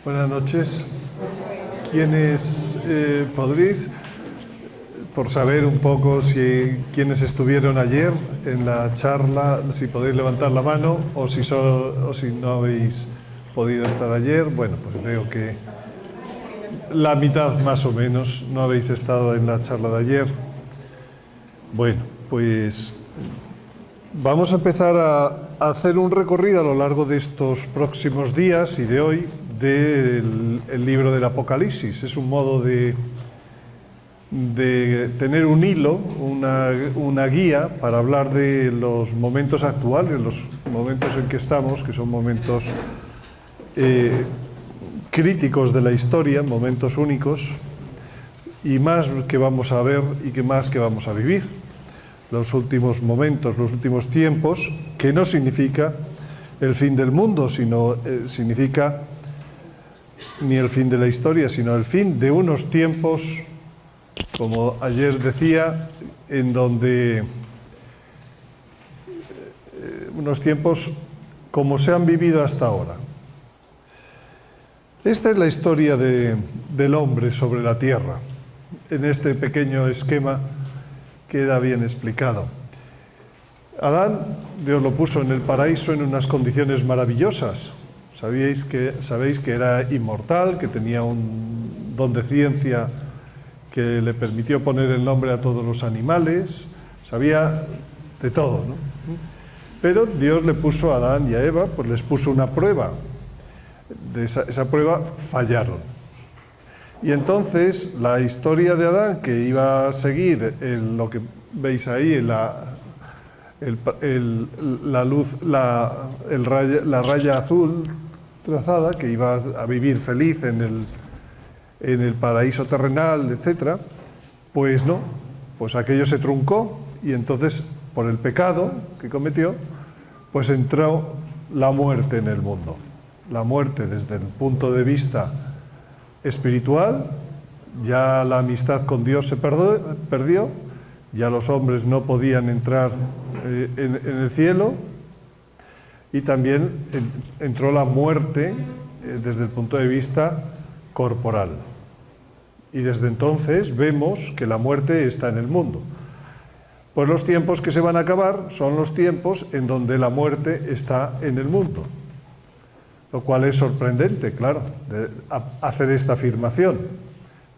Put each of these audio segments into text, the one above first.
Buenas noches. ¿Quiénes podréis, por saber un poco quiénes estuvieron ayer en la charla, si podéis levantar la mano o si no habéis podido estar ayer? Bueno, pues veo que la mitad más o menos no habéis estado en la charla de ayer. Bueno, pues vamos a empezar a hacer un recorrido a lo largo de estos próximos días y de hoy del libro del Apocalipsis. Es un modo de tener un hilo, una guía para hablar de los momentos actuales, los momentos en que estamos, que son momentos críticos de la historia, momentos únicos, y más que vamos a ver y que más que vamos a vivir. Los últimos momentos, los últimos tiempos, que no significa el fin del mundo, sino significa ni el fin de la historia, sino el fin de unos tiempos, como ayer decía, en donde unos tiempos como se han vivido hasta ahora. Esta es la historia del hombre sobre la tierra, en este pequeño esquema queda bien explicado. Adán, Dios lo puso en el paraíso en unas condiciones maravillosas. Sabéis que era inmortal, que tenía un don de ciencia que le permitió poner el nombre a todos los animales, sabía de todo, ¿no? Pero Dios le puso a Adán y a Eva, pues les puso una prueba. De esa prueba fallaron. Y entonces la historia de Adán, que iba a seguir lo que veis ahí, la raya azul trazada, que iba a vivir feliz en el paraíso terrenal, etc., pues no, pues aquello se truncó y entonces por el pecado que cometió, pues entró la muerte en el mundo. La muerte desde el punto de vista espiritual, ya la amistad con Dios se perdió, ya los hombres no podían entrar en el cielo, y también entró la muerte desde el punto de vista corporal. Y desde entonces vemos que la muerte está en el mundo. Pues los tiempos que se van a acabar son los tiempos en donde la muerte está en el mundo. Lo cual es sorprendente, claro, hacer esta afirmación.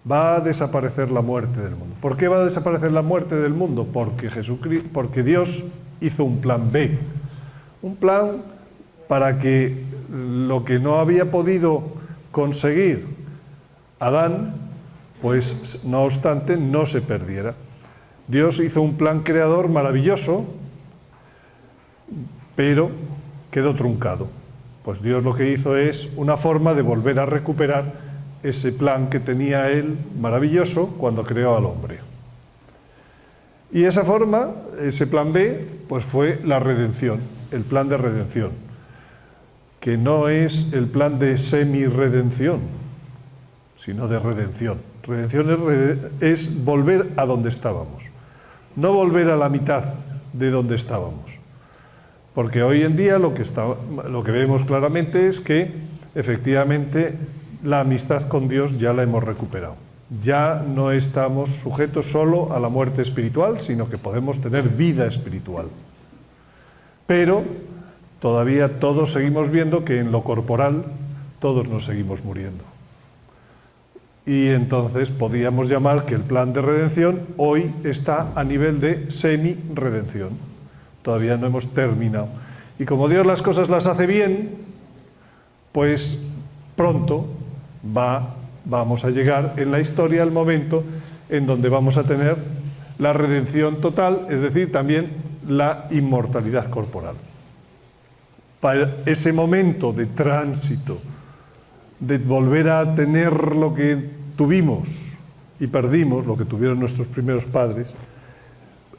Va a desaparecer la muerte del mundo. ¿Por qué va a desaparecer la muerte del mundo? Porque Dios hizo un plan B. Un plan para que lo que no había podido conseguir Adán, pues no obstante, no se perdiera. Dios hizo un plan creador maravilloso, pero quedó truncado. Pues Dios lo que hizo es una forma de volver a recuperar ese plan que tenía Él maravilloso cuando creó al hombre. Y esa forma, ese plan B, pues fue la redención, el plan de redención, que no es el plan de semi-redención, sino de redención. Redención es volver a donde estábamos, no volver a la mitad de donde estábamos. Porque hoy en día lo que vemos claramente es que efectivamente la amistad con Dios ya la hemos recuperado. Ya no estamos sujetos solo a la muerte espiritual, sino que podemos tener vida espiritual. Pero todavía todos seguimos viendo que en lo corporal todos nos seguimos muriendo. Y entonces podríamos llamar que el plan de redención hoy está a nivel de semi-redención. Todavía no hemos terminado. Y como Dios las cosas las hace bien, pues pronto vamos a llegar en la historia al momento en donde vamos a tener la redención total, es decir, también la inmortalidad corporal. Para ese momento de tránsito, de volver a tener lo que tuvimos y perdimos, lo que tuvieron nuestros primeros padres,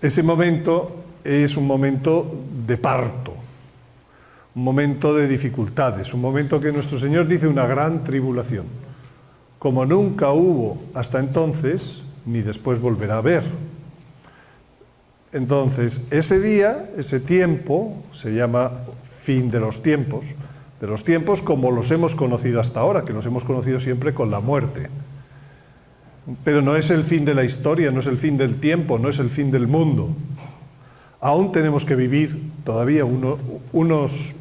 ese momento es un momento de parto, un momento de dificultades, un momento que nuestro Señor dice una gran tribulación, como nunca hubo hasta entonces, ni después volverá a haber. Entonces, ese día, ese tiempo, se llama fin de los tiempos, de los tiempos como los hemos conocido hasta ahora, que los hemos conocido siempre con la muerte. Pero no es el fin de la historia, no es el fin del tiempo, no es el fin del mundo. Aún tenemos que vivir todavía unos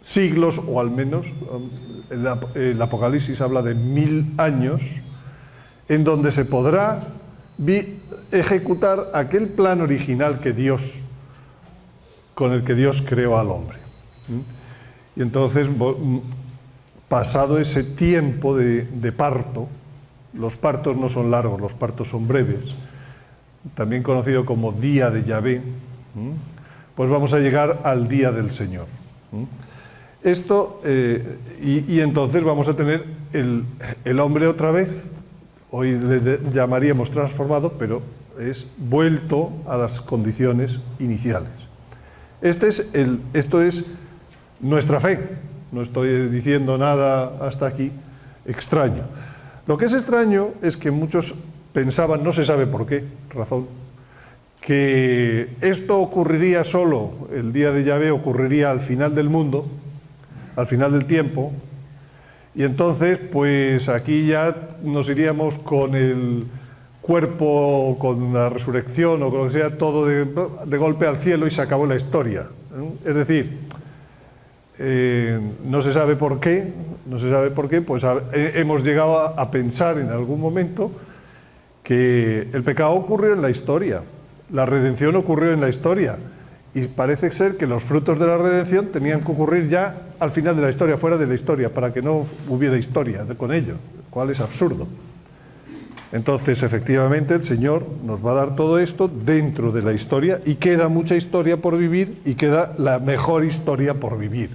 siglos, o al menos el Apocalipsis habla de 1000 años, en donde se podrá ejecutar aquel plan original con el que Dios creó al hombre. Y entonces, pasado ese tiempo de parto, los partos no son largos, los partos son breves, también conocido como día de Yahvé, pues vamos a llegar al día del Señor. Esto, y entonces vamos a tener el hombre otra vez, hoy le llamaríamos transformado, pero es vuelto a las condiciones iniciales. Esto es nuestra fe, no estoy diciendo nada hasta aquí extraño. Lo que es extraño es que muchos pensaban, no se sabe por qué razón, que esto ocurriría solo, el día de Yahvé ocurriría al final del mundo, al final del tiempo, y entonces pues aquí ya nos iríamos con el cuerpo, con la resurrección o con lo que sea, todo de golpe al cielo y se acabó la historia. Es decir, no se sabe por qué, pues hemos llegado a pensar en algún momento que el pecado ocurrió en la historia, la redención ocurrió en la historia, y parece ser que los frutos de la redención tenían que ocurrir ya al final de la historia, fuera de la historia, para que no hubiera historia con ello, lo cual es absurdo. Entonces, efectivamente, el Señor nos va a dar todo esto dentro de la historia, y queda mucha historia por vivir, y queda la mejor historia por vivir.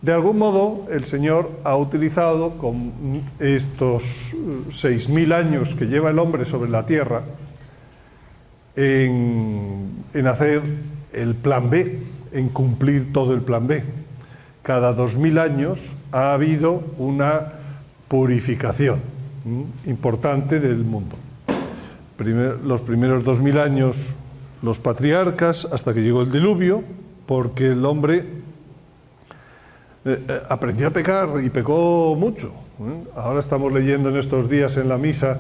De algún modo, el Señor ha utilizado con estos 6000 años que lleva el hombre sobre la tierra en hacer el plan B, en cumplir todo el plan B. Cada 2000 años ha habido una purificación importante del mundo. Los primeros 2000 años los patriarcas, hasta que llegó el diluvio, porque el hombre aprendió a pecar y pecó mucho. Ahora estamos leyendo en estos días en la misa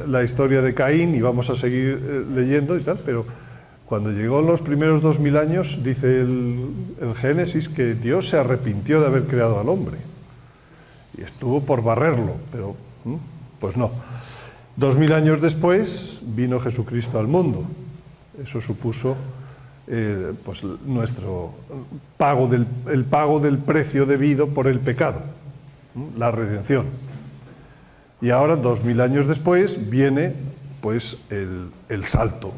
la historia de Caín, y vamos a seguir leyendo y tal, pero cuando llegó los primeros 2000 años, dice el Génesis, que Dios se arrepintió de haber creado al hombre y estuvo por barrerlo, pero pues no. 2000 años después vino Jesucristo al mundo. Eso supuso pues nuestro pago el pago del precio debido por el pecado, la redención. Y ahora, 2000 años después, viene pues el salto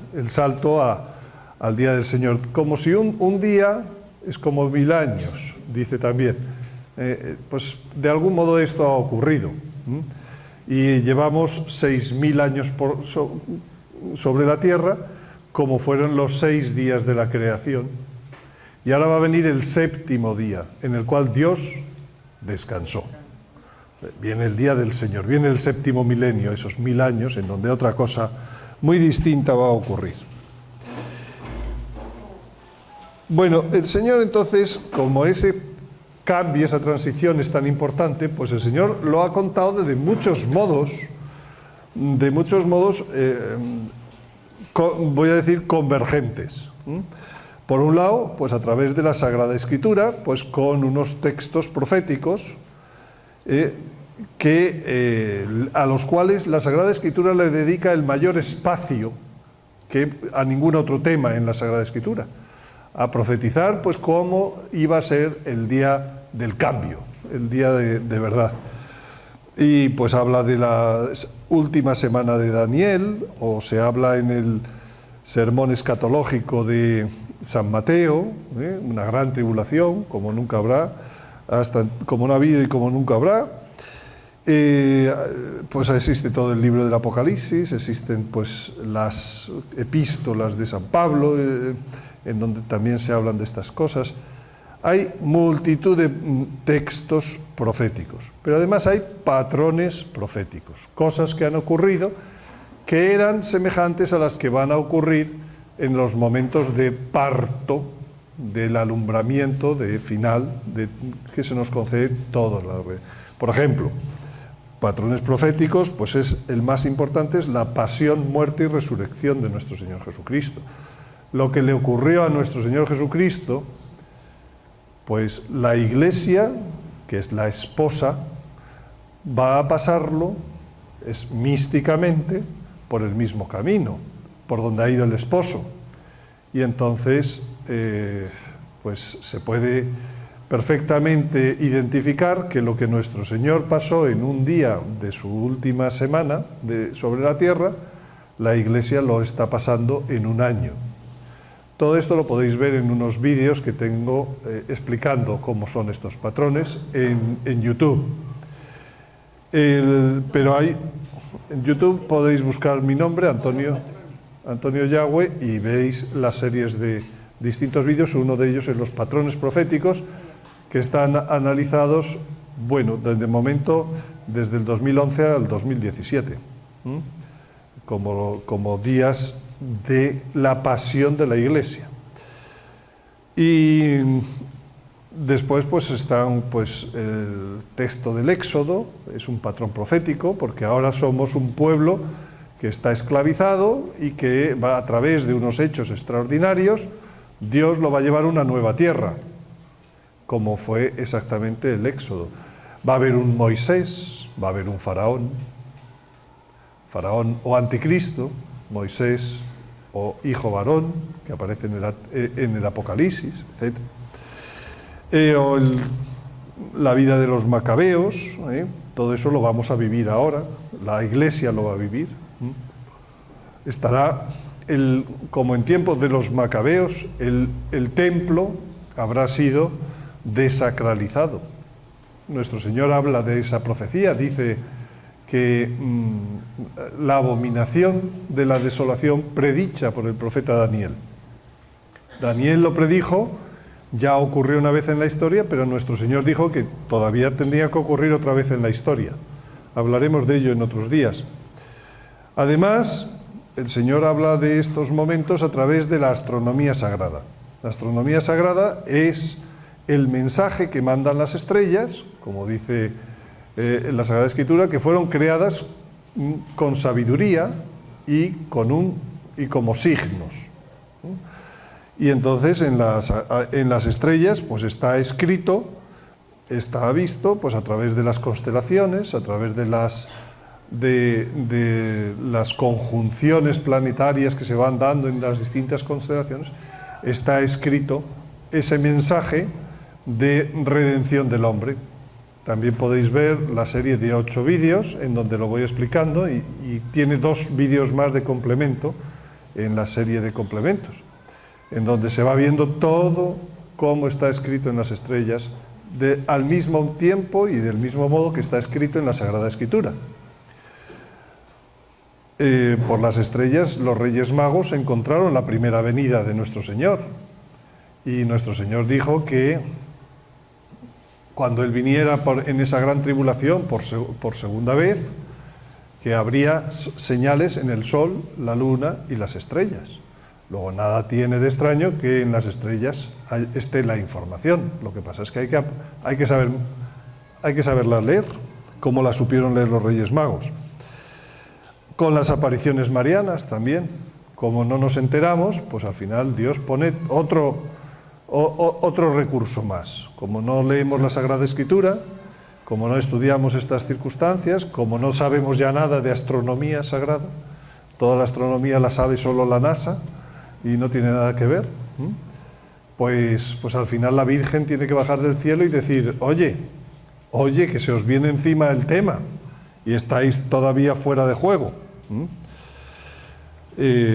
al día del Señor, como si un día es como 1000 años, dice también. Pues de algún modo esto ha ocurrido, y llevamos 6000 años sobre la tierra, como fueron los 6 días de la creación, y ahora va a venir el 7º día, en el cual Dios descansó. Viene el día del Señor, viene el 7º milenio, esos 1000 años, en donde otra cosa muy distinta va a ocurrir. Bueno, el Señor entonces, como ese cambio, esa transición es tan importante, pues el Señor lo ha contado de muchos modos, voy a decir convergentes. Por un lado, pues a través de la Sagrada Escritura, pues con unos textos proféticos a los cuales la Sagrada Escritura le dedica el mayor espacio que a ningún otro tema en la Sagrada Escritura, a profetizar pues cómo iba a ser el día del cambio, el día de verdad. Y pues habla de la última semana de Daniel, o se habla en el sermón escatológico de San Mateo, una gran tribulación, como nunca habrá, como no ha habido y como nunca habrá. Pues existe todo el libro del Apocalipsis, existen pues las epístolas de San Pablo, en donde también se hablan de estas cosas. Hay multitud de textos proféticos, pero además hay patrones proféticos, cosas que han ocurrido que eran semejantes a las que van a ocurrir en los momentos de parto del alumbramiento de final que se nos concede todos. Por ejemplo, patrones proféticos, pues el más importante es la pasión, muerte y resurrección de nuestro Señor Jesucristo. Lo que le ocurrió a nuestro Señor Jesucristo, pues la Iglesia, que es la esposa, va a pasarlo místicamente por el mismo camino, por donde ha ido el esposo. Y entonces, pues se puede perfectamente identificar que lo que nuestro Señor pasó en un día de su última semana sobre la tierra, la Iglesia lo está pasando en un año. Todo esto lo podéis ver en unos vídeos que tengo explicando cómo son estos patrones en YouTube. Pero en YouTube podéis buscar mi nombre, Antonio Yagüe, y veis las series de distintos vídeos. Uno de ellos es los patrones proféticos, que están analizados, bueno, desde el momento, desde el 2011 al 2017, como días de la pasión de la Iglesia. Y después pues está el texto del Éxodo, es un patrón profético, porque ahora somos un pueblo que está esclavizado y que va a través de unos hechos extraordinarios, Dios lo va a llevar a una nueva tierra, como fue exactamente el Éxodo. Va a haber un Moisés, va a haber un faraón o anticristo, Moisés o hijo varón, que aparece en el Apocalipsis, etc. La vida de los macabeos, todo eso lo vamos a vivir ahora, la Iglesia lo va a vivir. Estará, como en tiempos de los macabeos, el templo habrá sido desacralizado. Nuestro Señor habla de esa profecía, dice que la abominación de la desolación predicha por el profeta Daniel. Daniel lo predijo, ya ocurrió una vez en la historia, pero nuestro Señor dijo que todavía tendría que ocurrir otra vez en la historia. Hablaremos de ello en otros días. Además, el Señor habla de estos momentos a través de la astronomía sagrada. La astronomía sagrada es el mensaje que mandan las estrellas, como dice en la Sagrada Escritura, que fueron creadas con sabiduría y como signos. Y entonces en las estrellas pues está escrito, está visto pues a través de las constelaciones, a través de las conjunciones planetarias que se van dando en las distintas constelaciones, está escrito ese mensaje de redención del hombre. También podéis ver la serie de 8 vídeos en donde lo voy explicando y tiene 2 vídeos más de complemento en la serie de complementos, en donde se va viendo todo cómo está escrito en las estrellas al mismo tiempo y del mismo modo que está escrito en la Sagrada Escritura. Por las estrellas los Reyes Magos encontraron la primera venida de nuestro Señor, y nuestro Señor dijo que cuando Él viniera en esa gran tribulación por segunda vez, que habría señales en el sol, la luna y las estrellas. Luego nada tiene de extraño que en las estrellas esté la información. Lo que pasa es que hay que saberlas leer, como la supieron leer los Reyes Magos. Con las apariciones marianas también, como no nos enteramos, pues al final Dios pone otro recurso más. Como no leemos la Sagrada Escritura, como no estudiamos estas circunstancias, como no sabemos ya nada de astronomía sagrada, toda la astronomía la sabe solo la NASA y no tiene nada que ver, pues al final la Virgen tiene que bajar del cielo y decir, oye, que se os viene encima el tema y estáis todavía fuera de juego.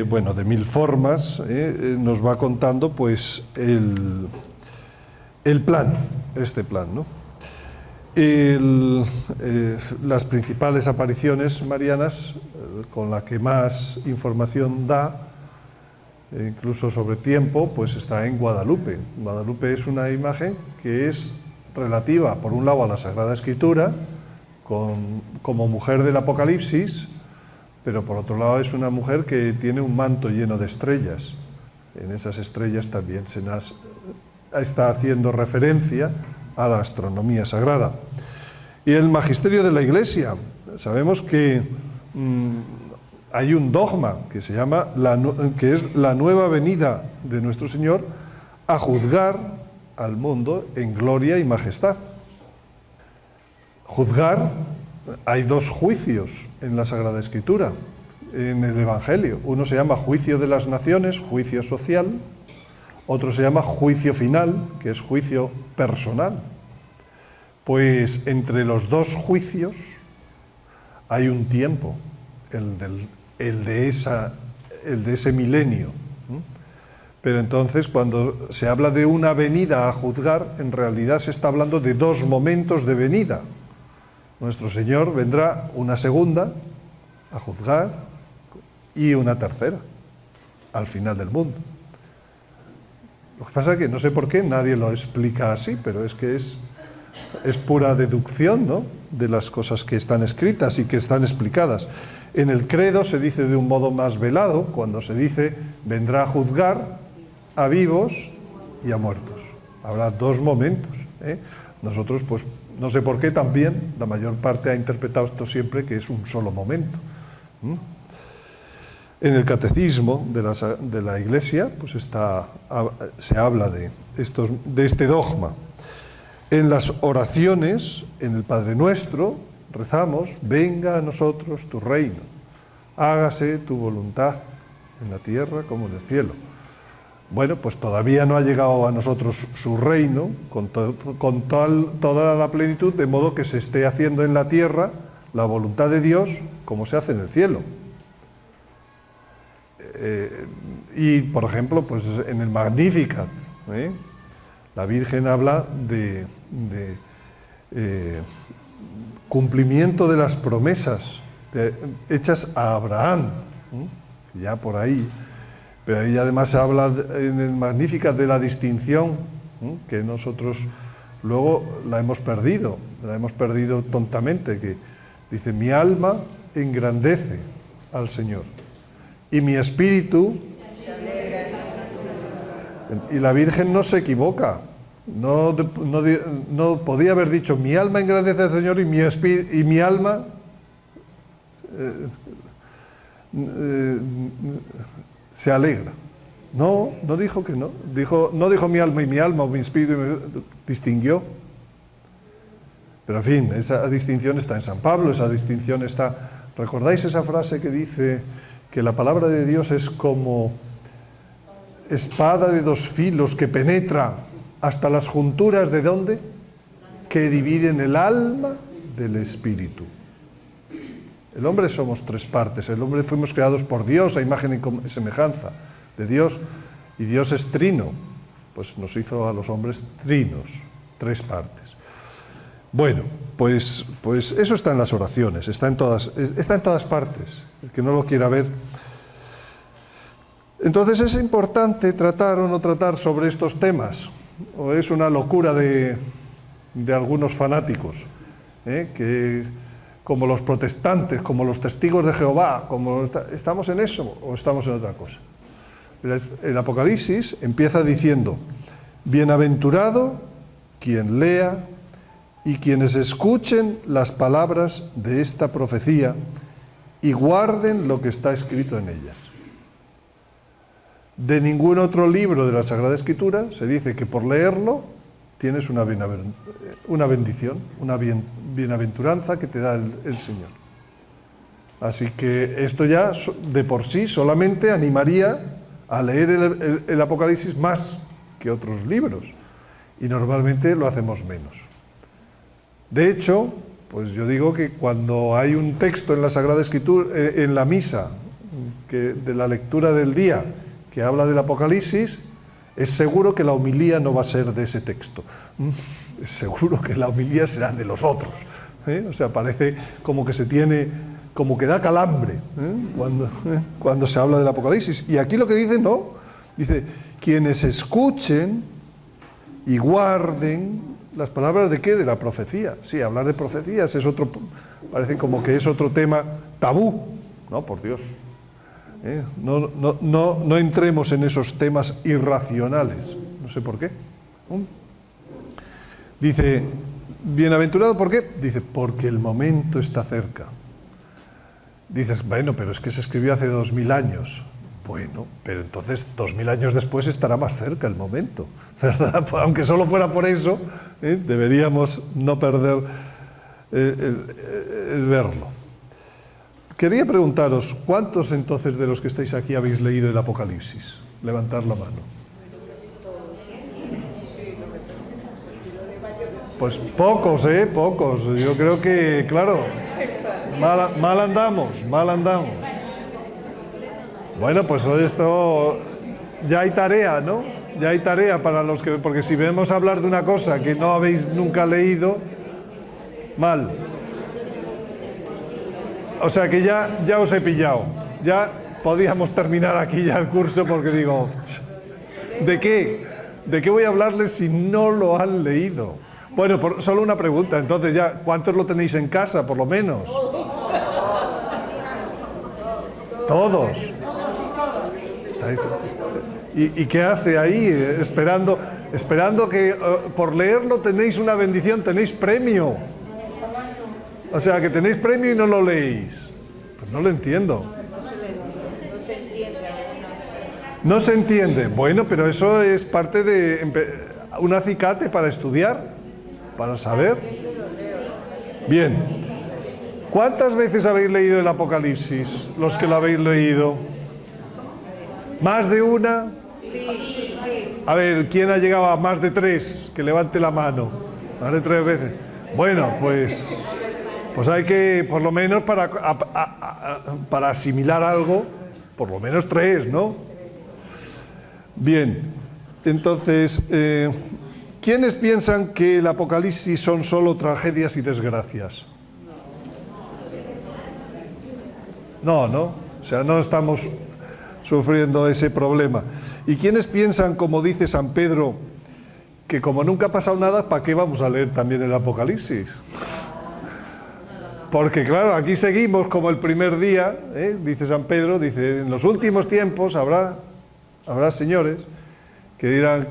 Bueno, de mil formas nos va contando pues el plan, este plan, ¿no? Las principales apariciones marianas con la que más información da, incluso sobre tiempo, pues está en Guadalupe. Guadalupe es una imagen que es relativa, por un lado, a la Sagrada Escritura, como mujer del Apocalipsis, pero por otro lado es una mujer que tiene un manto lleno de estrellas. En esas estrellas también está haciendo referencia a la astronomía sagrada. Y el magisterio de la Iglesia, sabemos que hay un dogma que se llama, que es la nueva venida de nuestro Señor a juzgar al mundo en gloria y majestad. Juzgar, hay dos juicios en la Sagrada Escritura, en el Evangelio. Uno se llama juicio de las naciones, juicio social. Otro se llama juicio final, que es juicio personal. Pues entre los dos juicios hay un tiempo, el de ese milenio. Pero entonces, cuando se habla de una venida a juzgar, en realidad se está hablando de dos momentos de venida. Nuestro Señor vendrá una segunda a juzgar y una tercera al final del mundo. Lo que pasa es que no sé por qué nadie lo explica así, pero es que es pura deducción, ¿no?, de las cosas que están escritas y que están explicadas. En el credo se dice de un modo más velado, cuando se dice vendrá a juzgar a vivos y a muertos. Habrá dos momentos, ¿eh? Nosotros, pues, no sé por qué también, la mayor parte ha interpretado esto siempre que es un solo momento. En el catecismo de la Iglesia, pues se habla de este dogma. En las oraciones, en el Padre Nuestro, rezamos: venga a nosotros tu reino, hágase tu voluntad en la tierra como en el cielo. Bueno, pues todavía no ha llegado a nosotros su reino con toda la plenitud, de modo que se esté haciendo en la tierra la voluntad de Dios como se hace en el cielo. Y, por ejemplo, pues en el Magnificat, la Virgen habla de cumplimiento de las promesas hechas a Abraham, ya por ahí. Pero ahí además se habla en el Magnificat de la distinción, que nosotros luego la hemos perdido tontamente, que dice: mi alma engrandece al Señor y mi espíritu. Y la Virgen no se equivoca, no podía haber dicho: mi alma engrandece al Señor y mi alma se alegra. No dijo que no. No dijo mi alma y mi alma, o mi espíritu, distinguió. Pero en fin, esa distinción está en San Pablo, esa distinción está... ¿Recordáis esa frase que dice que la palabra de Dios es como espada de dos filos que penetra hasta las junturas de ¿dónde? Que dividen el alma del espíritu? El hombre somos tres partes. El hombre fuimos creados por Dios a imagen y semejanza de Dios, y Dios es trino, pues nos hizo a los hombres trinos, tres partes. Bueno, pues eso está en las oraciones, está en todas partes. El que no lo quiera ver. Entonces, ¿es importante tratar o no tratar sobre estos temas? ¿O es una locura de algunos fanáticos, que, como los protestantes, como los testigos de Jehová, ¿estamos en eso o estamos en otra cosa? El Apocalipsis empieza diciendo: bienaventurado quien lea y quienes escuchen las palabras de esta profecía y guarden lo que está escrito en ellas. De ningún otro libro de la Sagrada Escritura se dice que por leerlo tienes una bendición, una bienaventuranza que te da el Señor. Así que esto ya de por sí solamente animaría a leer el Apocalipsis más que otros libros, y normalmente lo hacemos menos. De hecho, pues yo digo que cuando hay un texto en la Sagrada Escritura, en la misa, de la lectura del día, que habla del Apocalipsis, es seguro que la homilía no va a ser de ese texto. Es seguro que la homilía será de los otros. O sea, parece como que como que da calambre cuando se habla del Apocalipsis. Y aquí lo que dice, no, dice: quienes escuchen y guarden las palabras ¿de qué? De la profecía. Sí, hablar de profecías es otro, parece como que es otro tema tabú. No, por Dios. No entremos en esos temas irracionales. No sé por qué. Dice, bienaventurado, ¿por qué? Dice, porque el momento está cerca. Dices, bueno, pero es que se escribió hace 2000 años. Bueno, pero entonces 2000 años después estará más cerca el momento, ¿verdad? Aunque solo fuera por eso, deberíamos no perder el verlo. Quería preguntaros, ¿cuántos entonces de los que estáis aquí habéis leído el Apocalipsis? Levantar la mano. Pues pocos, pocos. Yo creo que, claro, mal andamos. Bueno, pues hoy esto ya hay tarea, ¿no? Ya hay tarea para los que... Porque si venimos a hablar de una cosa que no habéis nunca leído, mal. O sea que ya os he pillado. Ya podíamos terminar aquí ya el curso porque digo, ¿de qué? ¿De qué voy a hablarles si no lo han leído? Bueno, solo una pregunta, entonces ya, ¿cuántos lo tenéis en casa, por lo menos? Todos. ¿Y qué hace ahí? Esperando que por leerlo tenéis una bendición, tenéis premio. O sea, que tenéis premio y no lo leéis. Pues no lo entiendo. No se entiende. Bueno, pero eso es parte de un acicate para estudiar, para saber. Bien. ¿Cuántas veces habéis leído el Apocalipsis, los que lo habéis leído? ¿Más de una? Sí. A ver, ¿quién ha llegado a más de 3? Que levante la mano. Más de 3 veces. Bueno, pues hay que, por lo menos para asimilar algo, por lo menos 3, ¿no? Bien, entonces, ¿quiénes piensan que el Apocalipsis son solo tragedias y desgracias? No. O sea, no estamos sufriendo ese problema. ¿Y quiénes piensan, como dice San Pedro, que como nunca ha pasado nada, ¿para qué vamos a leer también el Apocalipsis? Porque claro, aquí seguimos como el primer día, dice San Pedro, dice, en los últimos tiempos habrá señores que dirán,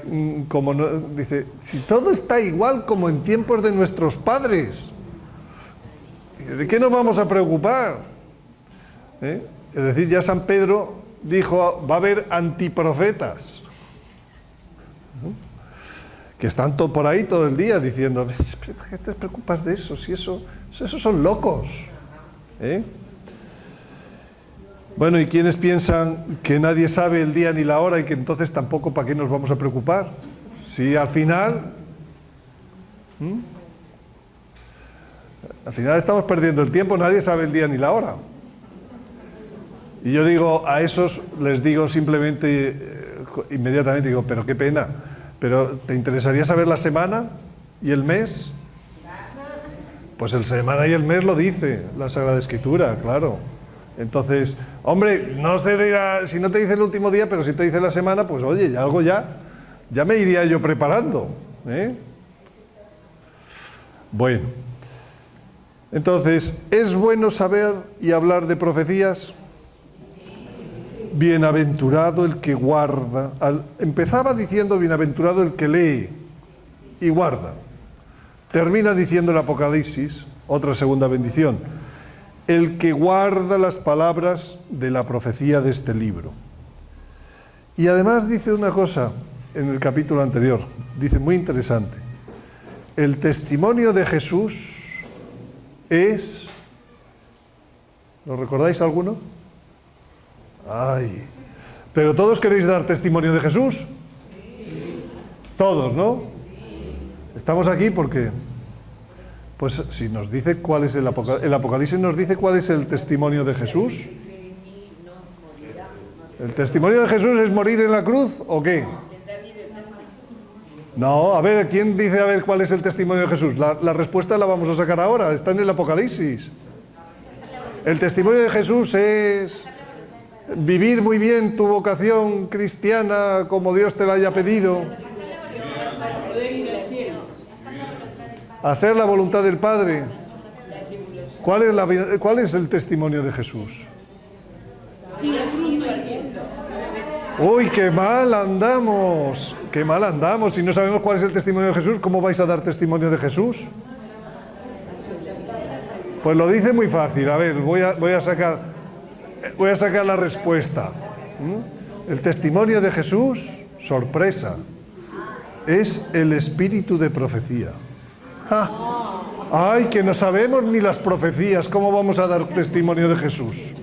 dice, si todo está igual como en tiempos de nuestros padres, ¿de qué nos vamos a preocupar? Es decir, ya San Pedro dijo, va a haber antiprofetas, que están por ahí todo el día diciendo, ¿por qué te preocupas de eso? Si esos son locos. Bueno, ¿y quiénes piensan que nadie sabe el día ni la hora y que entonces tampoco para qué nos vamos a preocupar? Si al final estamos perdiendo el tiempo, nadie sabe el día ni la hora. Y yo digo, a esos les digo simplemente, inmediatamente digo, pero qué pena, pero ¿te interesaría saber la semana y el mes? Pues el semana y el mes lo dice la Sagrada Escritura, claro. Entonces, hombre, no se dirá, si no te dice el último día, pero si te dice la semana, pues oye, algo ya me iría yo preparando. Bueno, entonces, ¿es bueno saber y hablar de profecías? Bienaventurado el que guarda. Empezaba diciendo bienaventurado el que lee y guarda. Termina diciendo el Apocalipsis, otra segunda bendición, el que guarda las palabras de la profecía de este libro. Y además dice una cosa en el capítulo anterior, dice muy interesante, el testimonio de Jesús es, ¿lo recordáis alguno? Ay, ¿pero todos queréis dar testimonio de Jesús? Todos, ¿no? Estamos aquí porque, pues si nos dice cuál es el Apocalipsis nos dice cuál es el testimonio de Jesús. ¿El testimonio de Jesús es morir en la cruz o qué? No, a ver, ¿quién dice a ver cuál es el testimonio de Jesús? La respuesta la vamos a sacar ahora, está en el Apocalipsis. El testimonio de Jesús es vivir muy bien tu vocación cristiana como Dios te la haya pedido. Hacer la voluntad del Padre. ¿Cuál es el testimonio de Jesús? Uy, qué mal andamos, qué mal andamos. Si no sabemos cuál es el testimonio de Jesús, ¿cómo vais a dar testimonio de Jesús? Pues lo dice muy fácil. A ver, voy a sacar la respuesta. El testimonio de Jesús, sorpresa, es el espíritu de profecía. ¡Ah! ¡Ay, que no sabemos ni las profecías! ¿Cómo vamos a dar testimonio de Jesús?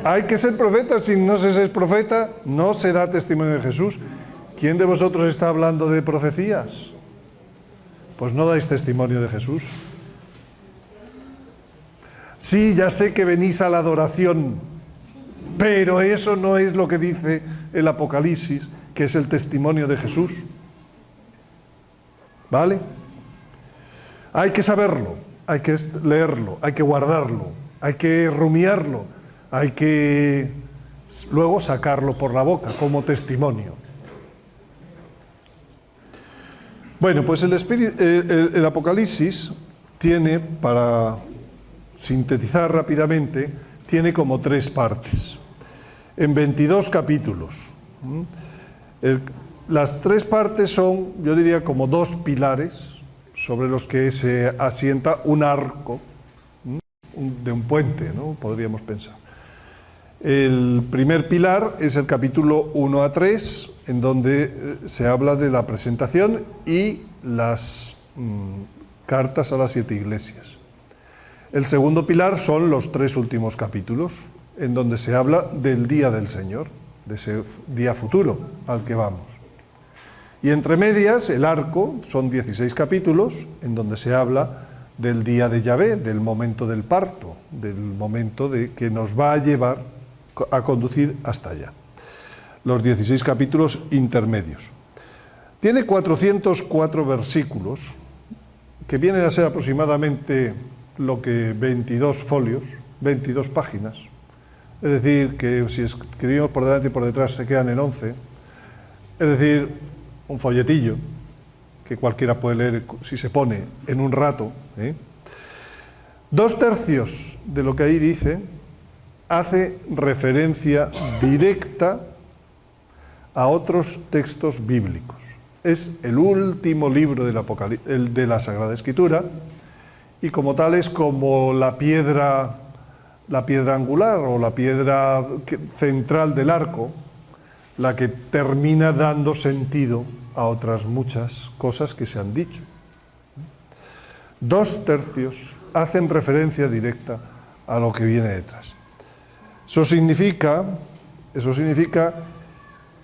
Hay que ser profeta. Si no se es profeta, no se da testimonio de Jesús. ¿Quién de vosotros está hablando de profecías? Pues no dais testimonio de Jesús. Sí, ya sé que venís a la adoración, pero eso no es lo que dice el Apocalipsis, que es el testimonio de Jesús. ¿Vale? Hay que saberlo, hay que leerlo, hay que guardarlo, hay que rumiarlo, hay que luego sacarlo por la boca como testimonio. Bueno, pues el Apocalipsis tiene, para sintetizar rápidamente, tiene como 3 partes, en 22 capítulos. Las 3 partes son, yo diría, como 2 pilares sobre los que se asienta un arco de un puente, ¿no? Podríamos pensar. El primer pilar es el capítulo 1 a 3, en donde se habla de la presentación y las cartas a las 7 iglesias. El segundo pilar son los 3 últimos capítulos, en donde se habla del día del Señor, de ese día futuro al que vamos. Y entre medias, el arco, son 16 capítulos, en donde se habla del día de Yahvé, del momento del parto, del momento de que nos va a llevar a conducir hasta allá. Los 16 capítulos intermedios. Tiene 404 versículos, que vienen a ser aproximadamente lo que 22 folios, 22 páginas. Es decir, que si escribimos por delante y por detrás se quedan en 11. Es decir, un folletillo que cualquiera puede leer si se pone en un rato. 2/3 de lo que ahí dice hace referencia directa a otros textos bíblicos. Es el último libro de la Sagrada Escritura, y como tal es como la piedra angular o la piedra central del arco, la que termina dando sentido a otras muchas cosas que se han dicho. 2/3 hacen referencia directa a lo que viene detrás. Eso significa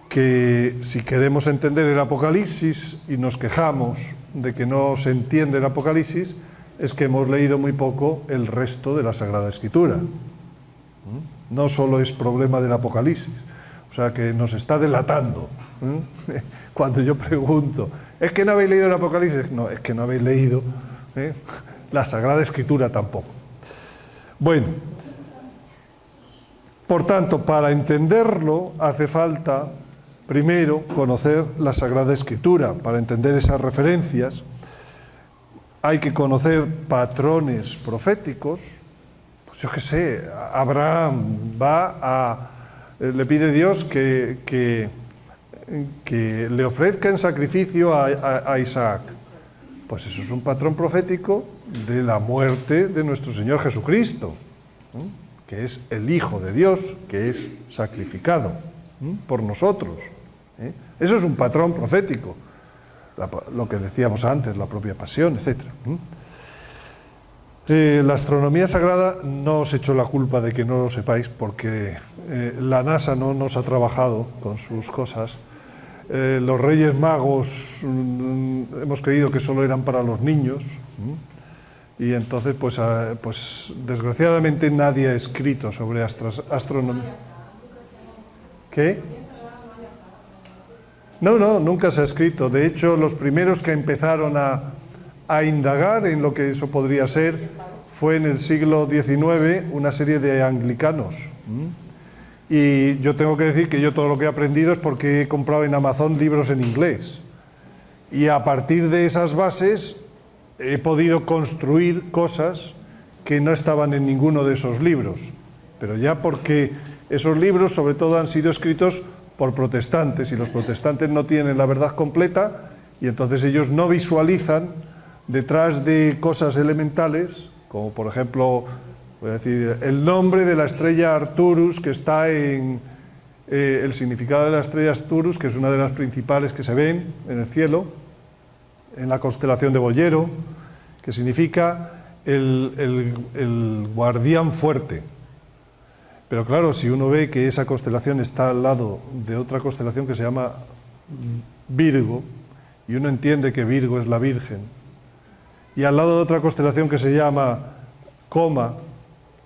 que si queremos entender el Apocalipsis y nos quejamos de que no se entiende el Apocalipsis, es que hemos leído muy poco el resto de la Sagrada Escritura. No solo es problema del Apocalipsis, o sea que nos está delatando. Cuando yo pregunto, ¿es que no habéis leído el Apocalipsis? No, es que no habéis leído la Sagrada Escritura tampoco. Bueno, por tanto, para entenderlo hace falta primero conocer la Sagrada Escritura. Para entender esas referencias hay que conocer patrones proféticos. Pues yo qué sé, Abraham le pide a Dios que le ofrezca en sacrificio a Isaac. Pues eso es un patrón profético de la muerte de nuestro Señor Jesucristo, que es el Hijo de Dios, que es sacrificado por nosotros. Eso es un patrón profético, lo que decíamos antes, la propia pasión, etc. La astronomía sagrada no os echo la culpa de que no lo sepáis, porque la NASA no nos ha trabajado con sus cosas. Los Reyes Magos hemos creído que solo eran para los niños, y entonces pues desgraciadamente nadie ha escrito sobre astronomía. ¿Qué? No, nunca se ha escrito. De hecho, los primeros que empezaron a indagar en lo que eso podría ser fue en el siglo XIX una serie de anglicanos. Y yo tengo que decir que yo todo lo que he aprendido es porque he comprado en Amazon libros en inglés. Y a partir de esas bases he podido construir cosas que no estaban en ninguno de esos libros. pero ya porque esos libros sobre todo han sido escritos por protestantes y los protestantes no tienen la verdad completa y entonces ellos no visualizan detrás de cosas elementales, como por ejemplo, voy a decir, el nombre de la estrella Arcturus que está en el significado de la estrella Arcturus, que es una de las principales que se ven en el cielo, en la constelación de Bollero, que significa el guardián fuerte. Pero claro, si uno ve que esa constelación está al lado de otra constelación que se llama Virgo, y uno entiende que Virgo es la Virgen, y al lado de otra constelación que se llama Coma,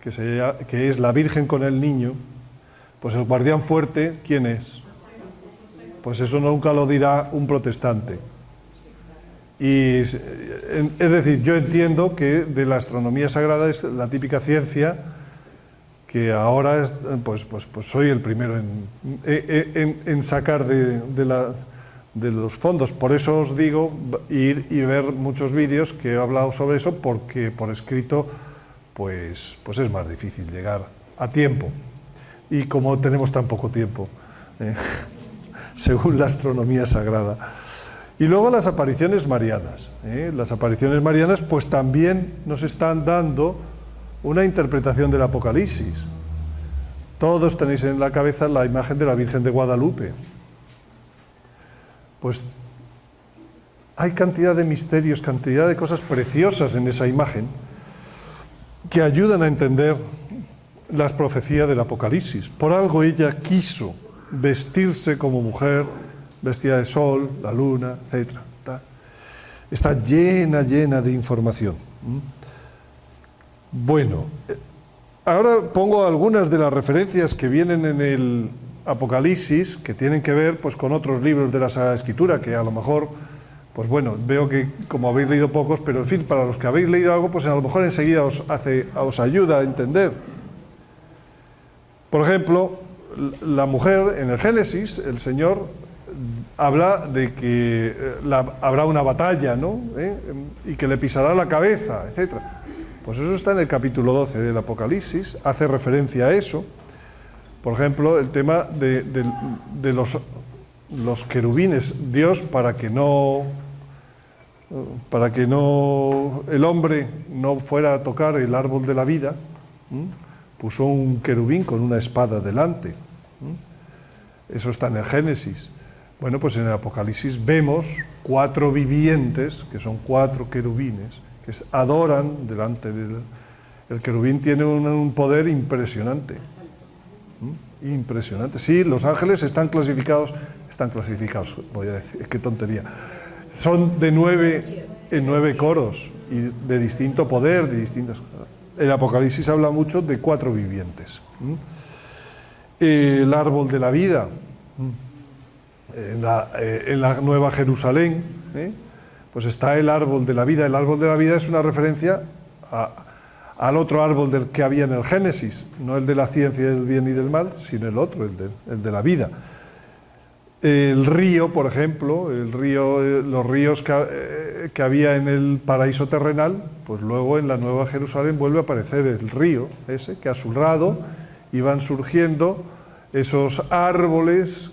que es la Virgen con el niño, pues el guardián fuerte, ¿quién es? Pues eso nunca lo dirá un protestante. Y es decir, yo entiendo que de la astronomía sagrada es la típica ciencia que ahora pues soy el primero en sacar de los fondos. Por eso os digo ir y ver muchos vídeos que he hablado sobre eso, porque por escrito pues es más difícil llegar a tiempo. Y como tenemos tan poco tiempo, según la astronomía sagrada. Y luego las apariciones marianas. Las apariciones marianas pues también nos están dando una interpretación del Apocalipsis. Todos tenéis en la cabeza la imagen de la Virgen de Guadalupe. Pues hay cantidad de misterios, cantidad de cosas preciosas en esa imagen que ayudan a entender las profecías del Apocalipsis. Por algo ella quiso vestirse como mujer, vestida de sol, la luna, etc. Está llena de información. Bueno, ahora pongo algunas de las referencias que vienen en el Apocalipsis, que tienen que ver pues con otros libros de la Sagrada Escritura, que a lo mejor, pues bueno, veo que como habéis leído pocos, pero en fin, para los que habéis leído algo, pues a lo mejor enseguida os ayuda a entender. Por ejemplo, la mujer en el Génesis, el Señor habla de que habrá una batalla, ¿no? Y que le pisará la cabeza, etc. Pues eso está en el capítulo 12 del Apocalipsis, hace referencia a eso. Por ejemplo, el tema de los querubines. Dios, para que no el hombre no fuera a tocar el árbol de la vida, puso un querubín con una espada delante. Eso está en el Génesis. Bueno, pues en el Apocalipsis vemos 4 vivientes, que son 4 querubines, que adoran delante del... El querubín tiene un poder impresionante. Impresionante. Sí, los ángeles están clasificados, voy a decir, qué tontería. Son de 9 coros, y de distinto poder, de distintas cosas. El Apocalipsis habla mucho de 4 vivientes. El árbol de la vida, en la Nueva Jerusalén, pues está el árbol de la vida. El árbol de la vida es una referencia al otro árbol del que había en el Génesis, no el de la ciencia del bien y del mal, sino el otro, el de la vida. El río, por ejemplo, los ríos que había en el paraíso terrenal, pues luego en la Nueva Jerusalén vuelve a aparecer el río ese, que a su lado iban surgiendo esos árboles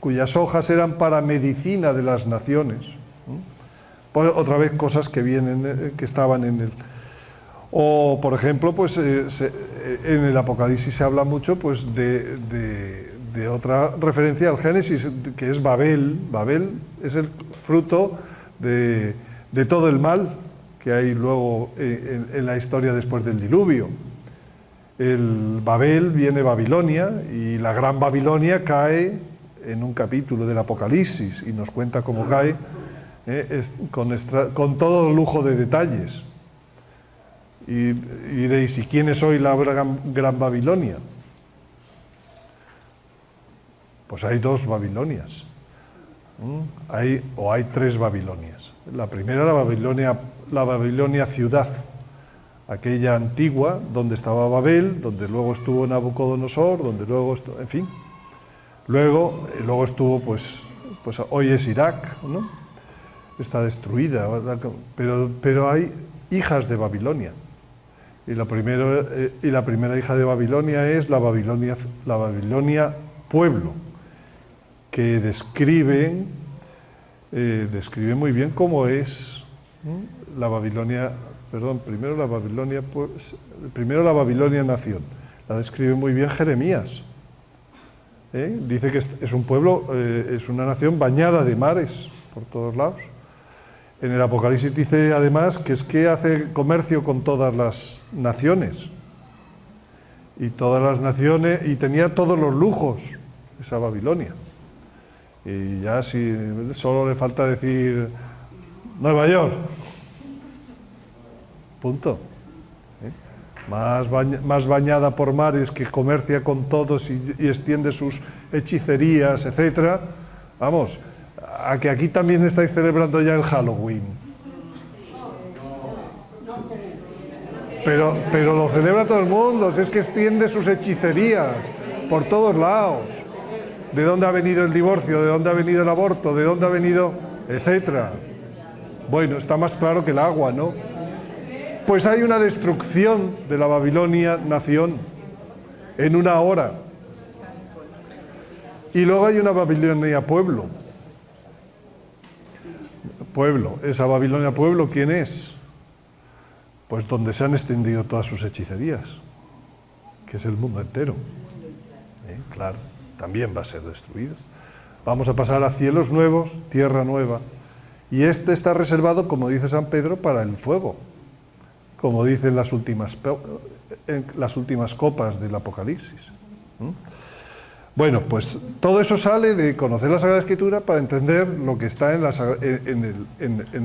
cuyas hojas eran para medicina de las naciones. Pues otra vez cosas que estaban en el... O, por ejemplo, pues en el Apocalipsis se habla mucho pues de otra referencia al Génesis, que es Babel. Babel es el fruto de todo el mal que hay luego en la historia después del diluvio. El Babel viene Babilonia, y la gran Babilonia cae en un capítulo del Apocalipsis y nos cuenta cómo cae, con todo lujo de detalles. Y diréis, ¿y quién es hoy la gran Babilonia? Pues hay 2 Babilonias. Hay 3 Babilonias. La primera, la Babilonia ciudad, aquella antigua, donde estaba Babel, donde luego estuvo Nabucodonosor, donde luego estuvo, en fin. Luego estuvo, pues hoy es Irak, ¿no? Está destruida, pero hay hijas de Babilonia. Y la primera hija de Babilonia es la Babilonia pueblo, que describe muy bien cómo es la Babilonia, primero la Babilonia nación, la describe muy bien Jeremías. Dice que es un pueblo, es una nación bañada de mares por todos lados. En el Apocalipsis dice además que es que hace comercio con todas las naciones. Y tenía todos los lujos, esa Babilonia. Y ya si solo le falta decir Nueva York. Punto. Más bañada por mares, que comercia con todos y extiende sus hechicerías, etcétera. Vamos, a que aquí también estáis celebrando ya el Halloween. Pero lo celebra todo el mundo, si es que extiende sus hechicerías por todos lados. ¿De dónde ha venido el divorcio? ¿De dónde ha venido el aborto? ¿De dónde ha venido? Etcétera. Bueno, está más claro que el agua, ¿no? Pues hay una destrucción de la Babilonia nación en una hora. Y luego hay una Babilonia pueblo. Esa Babilonia pueblo, ¿quién es? Pues donde se han extendido todas sus hechicerías, que es el mundo entero. Claro, también va a ser destruido. Vamos a pasar a cielos nuevos, tierra nueva. Y este está reservado, como dice San Pedro, para el fuego, como dicen las últimas copas del Apocalipsis. Bueno, pues todo eso sale de conocer la Sagrada Escritura para entender lo que está en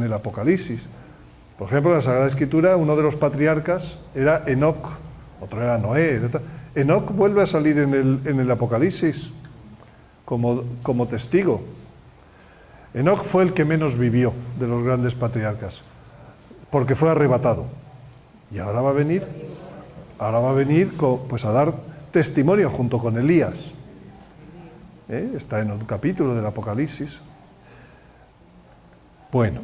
el Apocalipsis. Por ejemplo, en la Sagrada Escritura, uno de los patriarcas era Enoc, otro era Noé. Enoc vuelve a salir en el Apocalipsis como testigo. Enoc fue el que menos vivió de los grandes patriarcas, porque fue arrebatado. Y ahora va a venir pues a dar testimonio junto con Elías. Está en un capítulo del Apocalipsis. Bueno,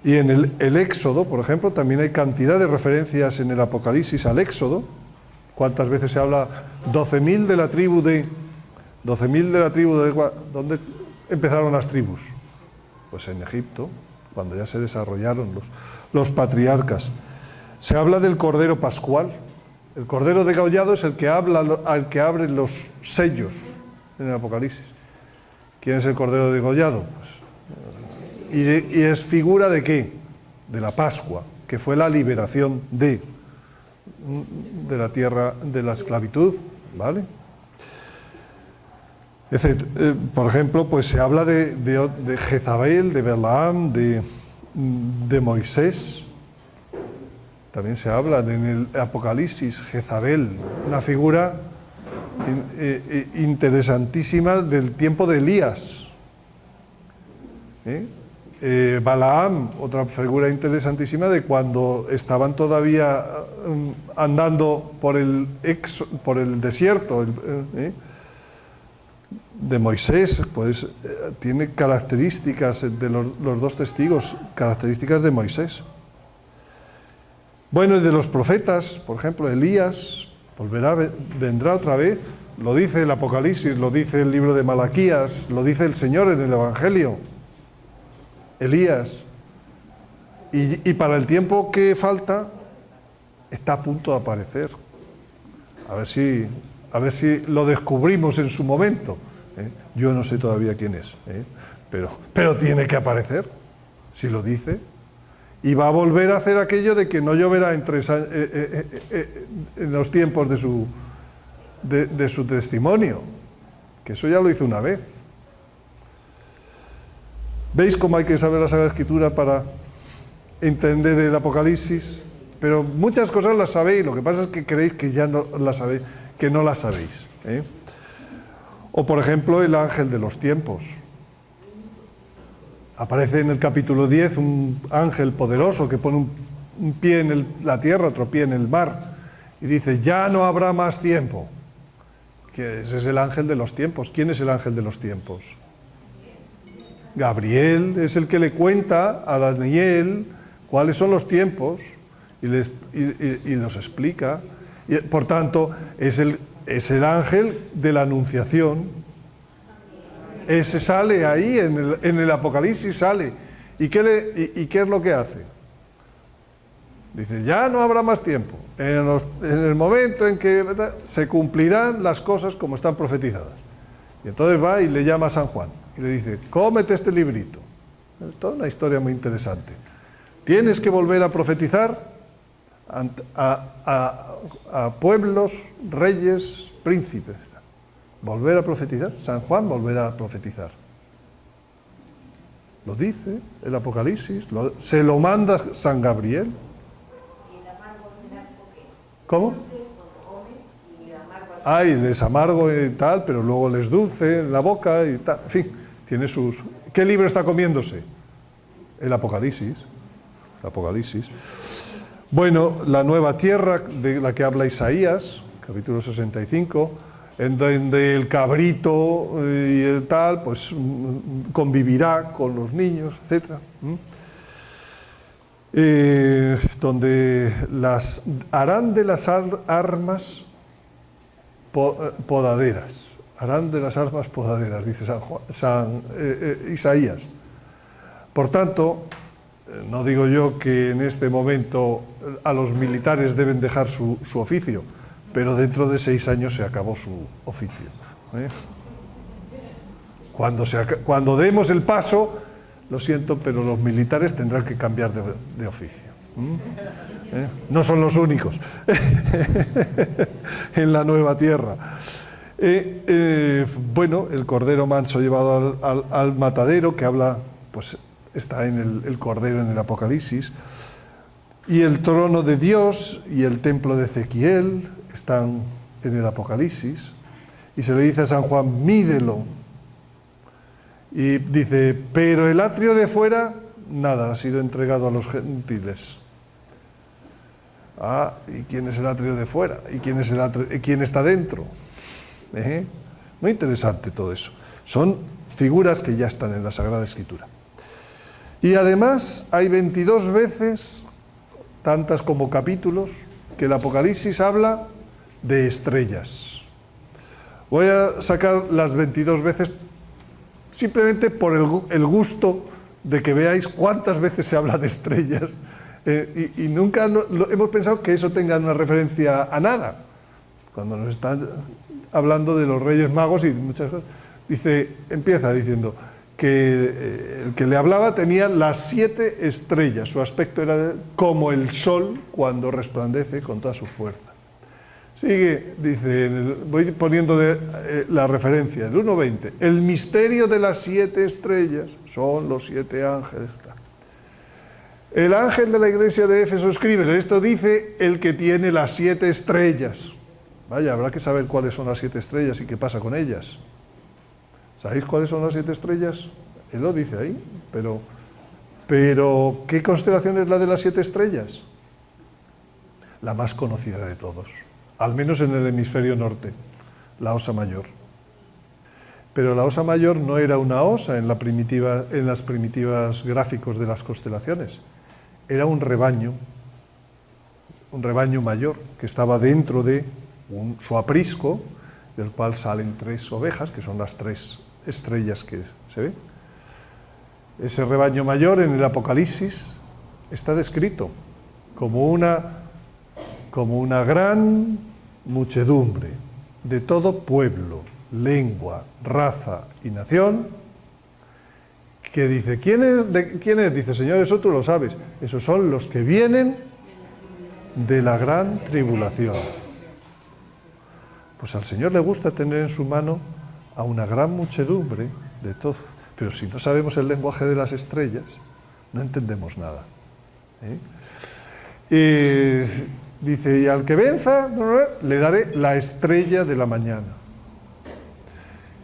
y en el Éxodo, por ejemplo, también hay cantidad de referencias en el Apocalipsis al Éxodo. ¿Cuántas veces se habla? 12.000 de la tribu de... 12.000 de la tribu de... ¿Dónde empezaron las tribus? Pues en Egipto, cuando ya se desarrollaron los patriarcas. Se habla del Cordero Pascual. El Cordero degollado es el que abre los sellos en el Apocalipsis. ¿Quién es el Cordero degollado? Pues, y es figura de ¿qué? De la Pascua, que fue la liberación de la tierra de la esclavitud, ¿vale? Por ejemplo, pues se habla de Jezabel, de Balaam, de Moisés. También se habla en el Apocalipsis, Jezabel, una figura interesantísima del tiempo de Elías. Balaam, otra figura interesantísima de cuando estaban todavía andando por el desierto. De Moisés, pues tiene características de los dos testigos, características de Moisés. Bueno, y de los profetas, por ejemplo, Elías vendrá otra vez, lo dice el Apocalipsis, lo dice el libro de Malaquías, lo dice el Señor en el Evangelio. Elías, y para el tiempo que falta, está a punto de aparecer. A ver si lo descubrimos en su momento. Yo no sé todavía quién es, pero tiene que aparecer, si lo dice. Y va a volver a hacer aquello de que no lloverá en los tiempos de su testimonio, que eso ya lo hizo una vez. ¿Veis cómo hay que saber la Sagrada Escritura para entender el Apocalipsis? Pero muchas cosas las sabéis, lo que pasa es que creéis que ya no las sabéis, que no las sabéis. O por ejemplo, el ángel de los tiempos. Aparece en el capítulo 10 un ángel poderoso que pone un pie en la tierra, otro pie en el mar, y dice, ya no habrá más tiempo. Que ese es el ángel de los tiempos. ¿Quién es el ángel de los tiempos? Gabriel es el que le cuenta a Daniel cuáles son los tiempos y nos explica. Y, por tanto, es el ángel de la Anunciación. Ese sale ahí, en el Apocalipsis sale. ¿Y qué es lo que hace? Dice, ya no habrá más tiempo. En el momento en que se cumplirán las cosas como están profetizadas. Y entonces va y le llama a San Juan y le dice, cómete este librito. Es toda una historia muy interesante. Tienes que volver a profetizar a pueblos, reyes, príncipes. Volver a profetizar. San Juan volverá a profetizar. Lo dice el Apocalipsis, se lo manda San Gabriel. ¿Cómo? Ay, les amargo y tal, pero luego les dulce en la boca y tal. En fin, tiene sus... ¿Qué libro está comiéndose? El Apocalipsis. El Apocalipsis. Bueno, la nueva tierra de la que habla Isaías, capítulo 65, en donde el cabrito y el tal, pues convivirá con los niños, etcétera. Donde harán de las armas podaderas. Harán de las armas podaderas, dice Isaías. Por tanto, no digo yo que en este momento a los militares deben dejar su oficio, pero dentro de 6 años se acabó su oficio. Cuando demos el paso, lo siento, pero los militares tendrán que cambiar de oficio. No son los únicos en la nueva tierra. Bueno, el cordero manso llevado al matadero, que habla, pues está en el cordero en el Apocalipsis, y el trono de Dios y el templo de Ezequiel están en el Apocalipsis, y se le dice a San Juan, mídelo. Y dice, pero el atrio de fuera, nada, ha sido entregado a los gentiles. ¿Y quién es el atrio de fuera? ¿Y quién está dentro? Muy interesante todo eso. Son figuras que ya están en la Sagrada Escritura. Y además hay 22 veces, tantas como capítulos, que el Apocalipsis habla de estrellas. Voy a sacar las 22 veces simplemente por el gusto de que veáis cuántas veces se habla de estrellas. Y nunca hemos pensado que eso tenga una referencia a nada. Cuando nos están hablando de los Reyes Magos y muchas cosas, empieza diciendo que el que le hablaba tenía las 7 estrellas. Su aspecto era como el sol cuando resplandece con toda su fuerza. Sigue, dice, voy poniendo la referencia, el 1.20. El misterio de las 7 estrellas son los 7 ángeles. El ángel de la iglesia de Éfeso escribe, esto dice el que tiene las 7 estrellas. Vaya, habrá que saber cuáles son las 7 estrellas y qué pasa con ellas. ¿Sabéis cuáles son las 7 estrellas? Él lo dice ahí, pero ¿qué constelación es la de las 7 estrellas? La más conocida de todos, al menos en el hemisferio norte, la Osa Mayor. Pero la Osa Mayor no era una osa en las primitivas gráficos de las constelaciones. Era un rebaño mayor que estaba dentro de su aprisco, del cual salen 3 ovejas, que son las 3 estrellas que se ven. Ese rebaño mayor en el Apocalipsis está descrito como una gran muchedumbre de todo pueblo, lengua, raza y nación, que dice, ¿quién es? Dice, Señor, eso tú lo sabes. Esos son los que vienen de la gran tribulación. Pues al Señor le gusta tener en su mano a una gran muchedumbre de todo. Pero si no sabemos el lenguaje de las estrellas, no entendemos nada. Dice, y al que venza, le daré la estrella de la mañana.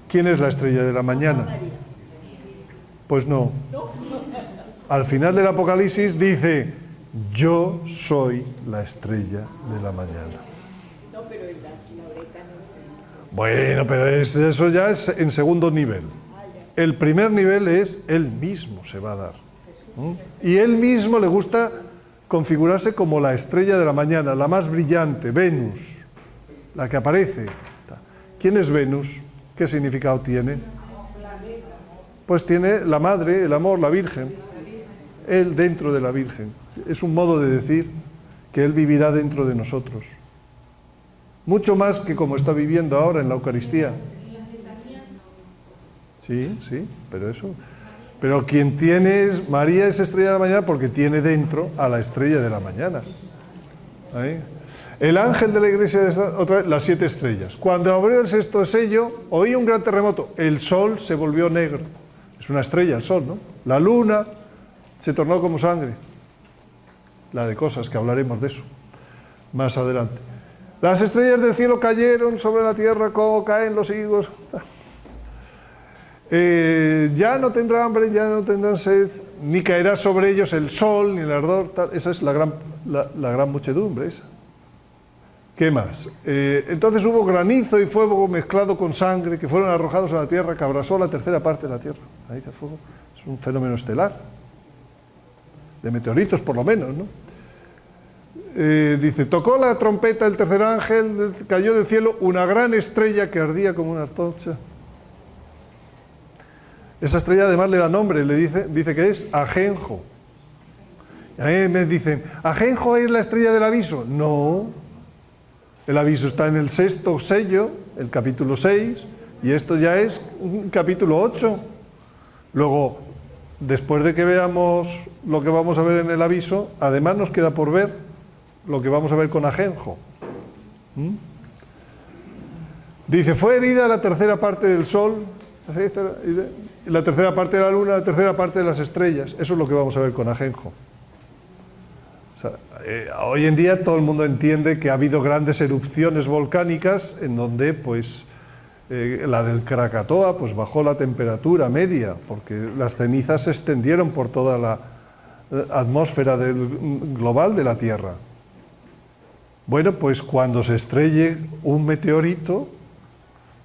¿Quién es la estrella de la mañana? Pues no. Al final del Apocalipsis dice, yo soy la estrella de la mañana. No, pero en las lauretas no se dice. Bueno, pero eso ya es en segundo nivel. El primer nivel es él mismo se va a dar. Y él mismo le gusta configurarse como la estrella de la mañana, la más brillante, Venus, la que aparece. ¿Quién es Venus? ¿Qué significado tiene? Pues tiene la madre, el amor, la Virgen. Él dentro de la Virgen. Es un modo de decir que Él vivirá dentro de nosotros. Mucho más que como está viviendo ahora en la Eucaristía. Sí, sí, pero eso. Pero quien tiene es, María es estrella de la mañana porque tiene dentro a la estrella de la mañana. ¿Ahí? El ángel de la iglesia, otra vez, las 7 estrellas. Cuando abrió el 6º sello, oí un gran terremoto. El sol se volvió negro. Es una estrella el sol, ¿no? La luna se tornó como sangre. La de cosas, que hablaremos de eso más adelante. Las estrellas del cielo cayeron sobre la tierra como caen los higos. Ya no tendrán hambre, ya no tendrán sed, ni caerá sobre ellos el sol, ni el ardor. Tal. Esa es la gran muchedumbre. Esa. ¿Qué más? Entonces hubo granizo y fuego mezclado con sangre que fueron arrojados a la tierra, que abrasó la tercera parte de la tierra. Ahí está fuego. Es un fenómeno estelar. De meteoritos, por lo menos, ¿no? Dice, tocó la trompeta el tercer ángel, cayó del cielo una gran estrella que ardía como una antorcha. Esa estrella además le da nombre, dice que es Ajenjo. A mí me dicen, ¿Ajenjo es la estrella del aviso? No, el aviso está en el 6º sello, el capítulo 6, y esto ya es un capítulo 8. Luego, después de que veamos lo que vamos a ver en el aviso, además nos queda por ver lo que vamos a ver con Ajenjo. Dice, fue herida la tercera parte del sol, la tercera parte de la luna, la tercera parte de las estrellas. Eso es lo que vamos a ver con Ajenjo. O sea, hoy en día todo el mundo entiende que ha habido grandes erupciones volcánicas en donde, pues, la del Krakatoa, pues bajó la temperatura media, porque las cenizas se extendieron por toda la atmósfera global de la Tierra. Bueno, pues cuando se estrelle un meteorito,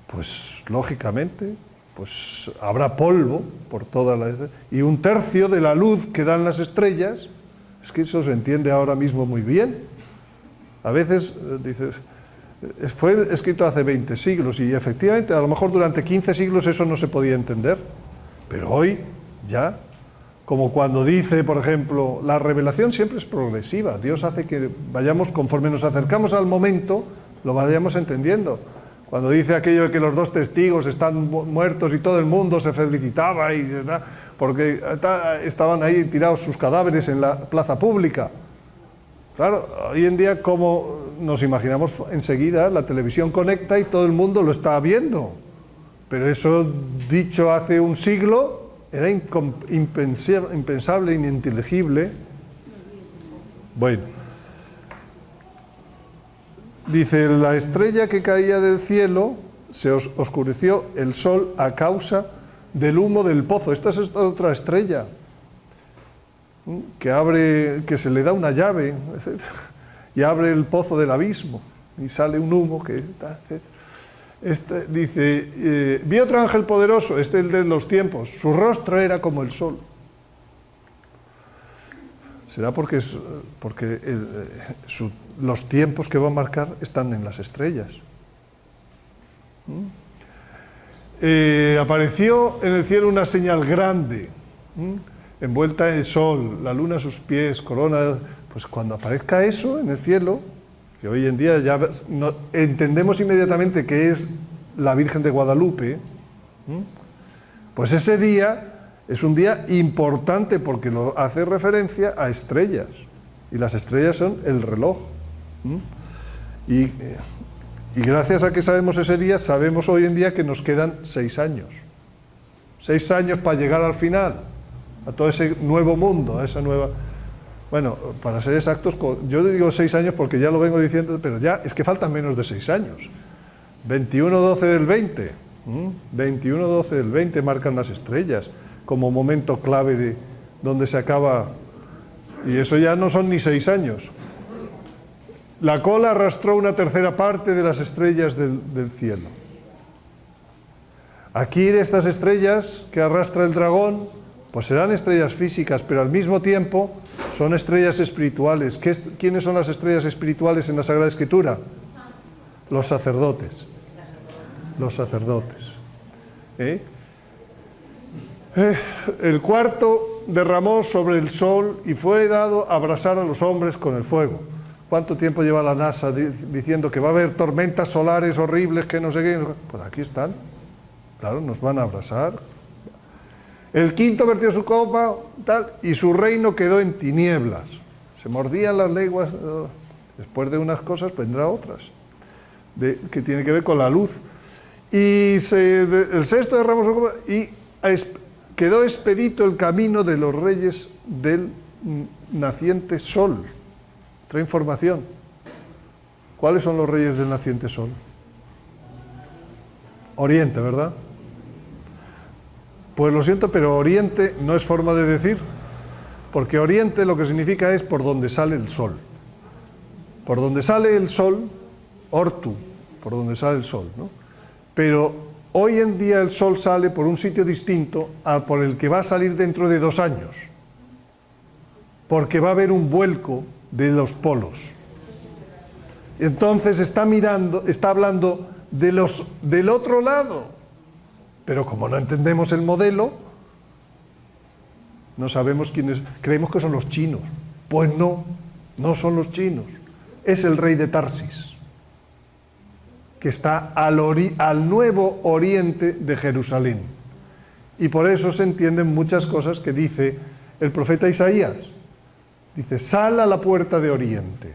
pues lógicamente, pues habrá polvo por toda la... Y 1/3 de la luz que dan las estrellas, es que eso se entiende ahora mismo muy bien. A veces dices, fue escrito hace 20 siglos y efectivamente a lo mejor durante 15 siglos eso no se podía entender, pero hoy ya, como cuando dice, por ejemplo, la revelación siempre es progresiva, Dios hace que vayamos, conforme nos acercamos al momento, lo vayamos entendiendo. Cuando dice aquello de que los 2 testigos están muertos y todo el mundo se felicitaba porque estaban ahí tirados sus cadáveres en la plaza pública. Claro, hoy en día, como nos imaginamos enseguida, la televisión conecta y todo el mundo lo está viendo. Pero eso, dicho hace un siglo, era impensable, ininteligible. Bueno. Dice, la estrella que caía del cielo, se oscureció el sol a causa del humo del pozo. Esta es otra estrella que se le da una llave, etc. Y abre el pozo del abismo y sale un humo que... dice, vi otro ángel poderoso, el de los tiempos, su rostro era como el sol. Será porque los tiempos que va a marcar están en las estrellas. Apareció en el cielo una señal grande, envuelta en el sol, la luna a sus pies, corona. Pues cuando aparezca eso en el cielo, que hoy en día ya entendemos inmediatamente que es la Virgen de Guadalupe, pues ese día es un día importante porque lo hace referencia a estrellas, y las estrellas son el reloj. Y gracias a que sabemos ese día, sabemos hoy en día que nos quedan 6 años. 6 años para llegar al final, a todo ese nuevo mundo, a esa nueva... Bueno, para ser exactos, yo digo 6 años porque ya lo vengo diciendo, pero ya es que faltan menos de 6 años. 21-12 del 20, 21-12 del 20 marcan las estrellas como momento clave de donde se acaba, y eso ya no son ni 6 años. La cola arrastró una tercera parte de las estrellas del cielo. Aquí de estas estrellas que arrastra el dragón, Pues serán estrellas físicas, pero al mismo tiempo son estrellas espirituales. ¿Quiénes son las estrellas espirituales en la Sagrada Escritura? Los sacerdotes. Los sacerdotes. El cuarto derramó sobre el sol y fue dado a abrasar a los hombres con el fuego. ¿Cuánto tiempo lleva la NASA diciendo que va a haber tormentas solares horribles, que no sé qué? Pues aquí están. Claro, nos van a abrasar. El quinto vertió su copa, tal, y su reino quedó en tinieblas. Se mordían las lenguas. Después de unas cosas vendrá otras, que tiene que ver con la luz. Y el sexto derramó su copa y quedó expedito el camino de los reyes del naciente sol. Otra información. ¿Cuáles son los reyes del naciente sol? Oriente, ¿verdad? Pues lo siento, pero Oriente no es forma de decir, porque Oriente lo que significa es por donde sale el sol. Por donde sale el sol, Ortu, por donde sale el sol, ¿no? Pero hoy en día el sol sale por un sitio distinto al por el que va a salir dentro de 2 años, porque va a haber un vuelco de los polos. Entonces está hablando del otro lado. Pero como no entendemos el modelo, no sabemos quiénes, creemos que son los chinos. Pues no, no son los chinos. Es el rey de Tarsis, que está al nuevo oriente de Jerusalén. Y por eso se entienden muchas cosas que dice el profeta Isaías. Dice, sal a la puerta de Oriente.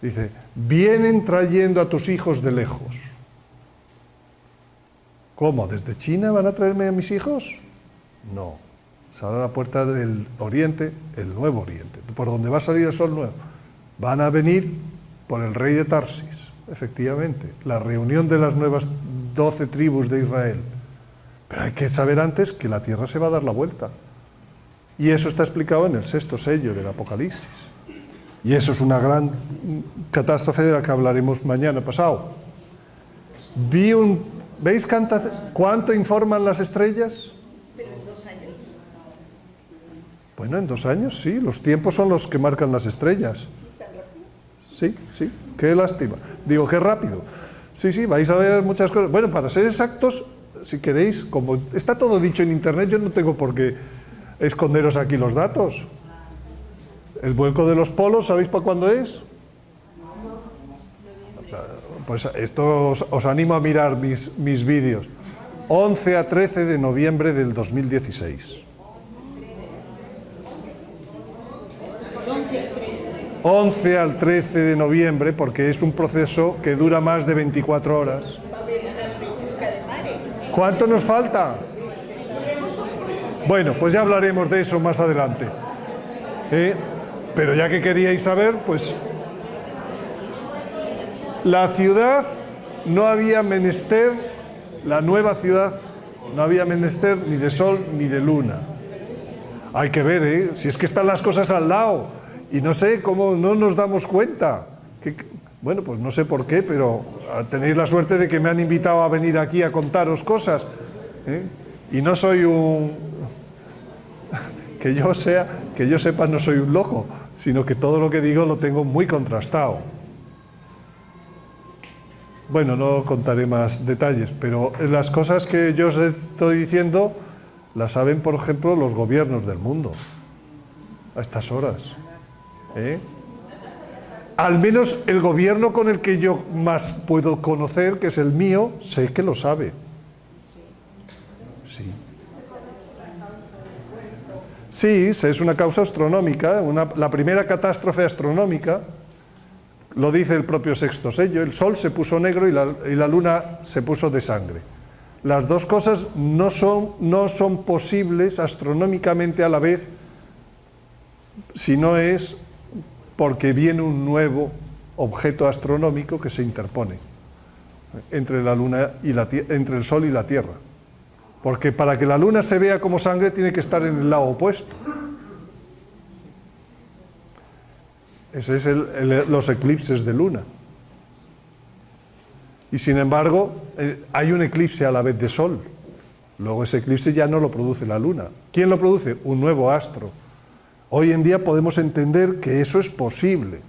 Dice, vienen trayendo a tus hijos de lejos. ¿Cómo? ¿Desde China van a traerme a mis hijos? No. Sale a la puerta del Oriente, el nuevo Oriente, por donde va a salir el sol nuevo. Van a venir por el rey de Tarsis, efectivamente, la reunión de las nuevas 12 tribus de Israel. Pero hay que saber antes que la tierra se va a dar la vuelta. Y eso está explicado en el 6º sello del Apocalipsis. Y eso es una gran catástrofe de la que hablaremos mañana pasado. ¿Veis cuánto informan las estrellas? Pero en 2 años. Bueno, en 2 años sí, los tiempos son los que marcan las estrellas. Sí, sí, qué lástima. Digo, qué rápido. Sí, vais a ver muchas cosas. Bueno, para ser exactos, si queréis, como está todo dicho en internet, yo no tengo por qué esconderos aquí los datos. El vuelco de los polos, ¿sabéis para cuándo es? Pues esto os animo a mirar mis vídeos. 11 a 13 de noviembre del 2016. 11 al 13 de noviembre, porque es un proceso que dura más de 24 horas. ¿Cuánto nos falta? Bueno, pues ya hablaremos de eso más adelante. Pero ya que queríais saber, pues la ciudad no había menester, la nueva ciudad no había menester ni de sol ni de luna. Hay que ver, si es que están las cosas al lado y no sé cómo no nos damos cuenta. Bueno, pues no sé por qué, pero tenéis la suerte de que me han invitado a venir aquí a contaros cosas. Y no soy que yo sepa, no soy un loco, sino que todo lo que digo lo tengo muy contrastado. Bueno, no contaré más detalles, pero las cosas que yo os estoy diciendo las saben, por ejemplo, los gobiernos del mundo a estas horas. Al menos el gobierno con el que yo más puedo conocer, que es el mío, sé que lo sabe. Sí. Sí, es una causa astronómica, la primera catástrofe astronómica, lo dice el propio 6º sello, el sol se puso negro y la luna se puso de sangre. Las dos cosas no son posibles astronómicamente a la vez, si no es porque viene un nuevo objeto astronómico que se interpone entre la luna y entre el sol y la tierra. Porque para que la luna se vea como sangre tiene que estar en el lado opuesto. Ese es los eclipses de luna. Y sin embargo, hay un eclipse a la vez de sol. Luego ese eclipse ya no lo produce la Luna. ¿Quién lo produce? Un nuevo astro. Hoy en día podemos entender que eso es posible,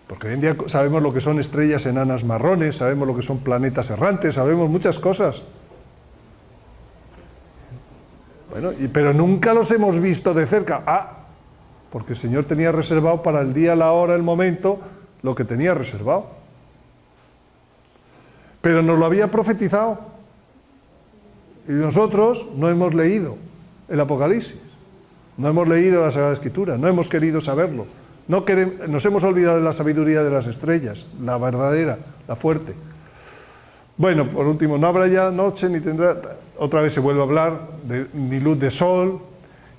porque hoy en día sabemos lo que son estrellas enanas marrones, sabemos lo que son planetas errantes, sabemos muchas cosas. Bueno, pero nunca los hemos visto de cerca. Porque el Señor tenía reservado para el día, la hora, el momento, lo que tenía reservado. Pero nos lo había profetizado. Y nosotros no hemos leído el Apocalipsis, no hemos leído la Sagrada Escritura, no hemos querido saberlo. Nos hemos olvidado de la sabiduría de las estrellas, la verdadera, la fuerte. Bueno, por último, no habrá ya noche ni tendrá... Otra vez se vuelve a hablar de ni luz de sol.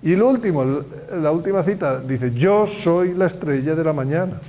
Y lo último, la última cita, dice, yo soy la estrella de la mañana.